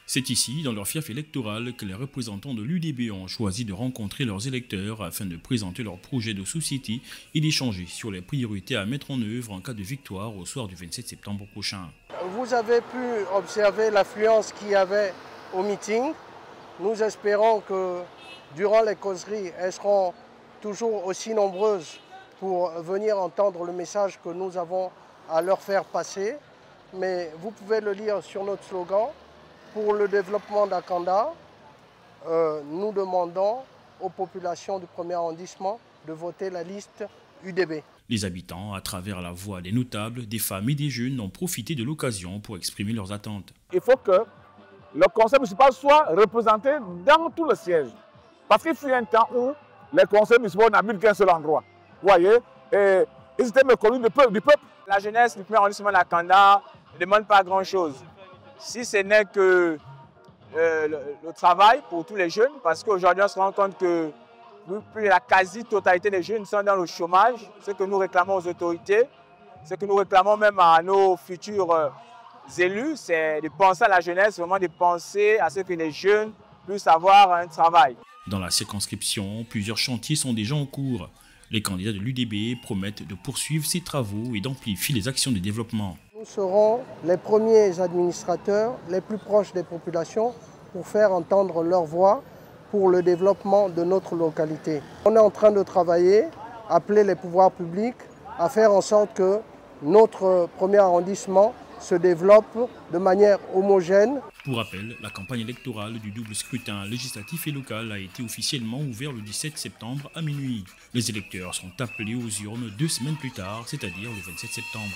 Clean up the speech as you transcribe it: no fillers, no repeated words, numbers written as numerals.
C'est ici, dans leur fief électoral, que les représentants de l'UDB ont choisi de rencontrer leurs électeurs afin de présenter leur projet de société et d'échanger sur les priorités à mettre en œuvre en cas de victoire au soir du 27 septembre prochain. Vous avez pu observer l'affluence qu'il y avait au meeting. Nous espérons que durant les causeries, elles seront toujours aussi nombreuses pour venir entendre le message que nous avons à leur faire passer. Mais vous pouvez le lire sur notre slogan. Pour le développement d'Akanda, nous demandons aux populations du premier arrondissement de voter la liste UDB. Les habitants, à travers la voix des notables, des femmes et des jeunes, ont profité de l'occasion pour exprimer leurs attentes. Il faut que le conseil municipal soit représenté dans tout le siège. Parce qu'il fut un temps où les conseils municipaux n'habitent qu'un seul endroit. Vous voyez, et ils étaient méconnus du peuple. La jeunesse du premier arrondissement d'Akanda ne demande pas grand-chose. Si ce n'est que le travail pour tous les jeunes, parce qu'aujourd'hui on se rend compte que plus la quasi-totalité des jeunes sont dans le chômage. Ce que nous réclamons aux autorités, ce que nous réclamons même à nos futurs élus, c'est de penser à la jeunesse, vraiment de penser à ce que les jeunes puissent avoir un travail. Dans la circonscription, plusieurs chantiers sont déjà en cours. Les candidats de l'UDB promettent de poursuivre ces travaux et d'amplifier les actions de développement. Nous serons les premiers administrateurs, les plus proches des populations, pour faire entendre leur voix pour le développement de notre localité. On est en train de travailler, appeler les pouvoirs publics à faire en sorte que notre premier arrondissement se développe de manière homogène. Pour rappel, la campagne électorale du double scrutin législatif et local a été officiellement ouverte le 17 septembre à minuit. Les électeurs sont appelés aux urnes 2 semaines plus tard, c'est-à-dire le 27 septembre.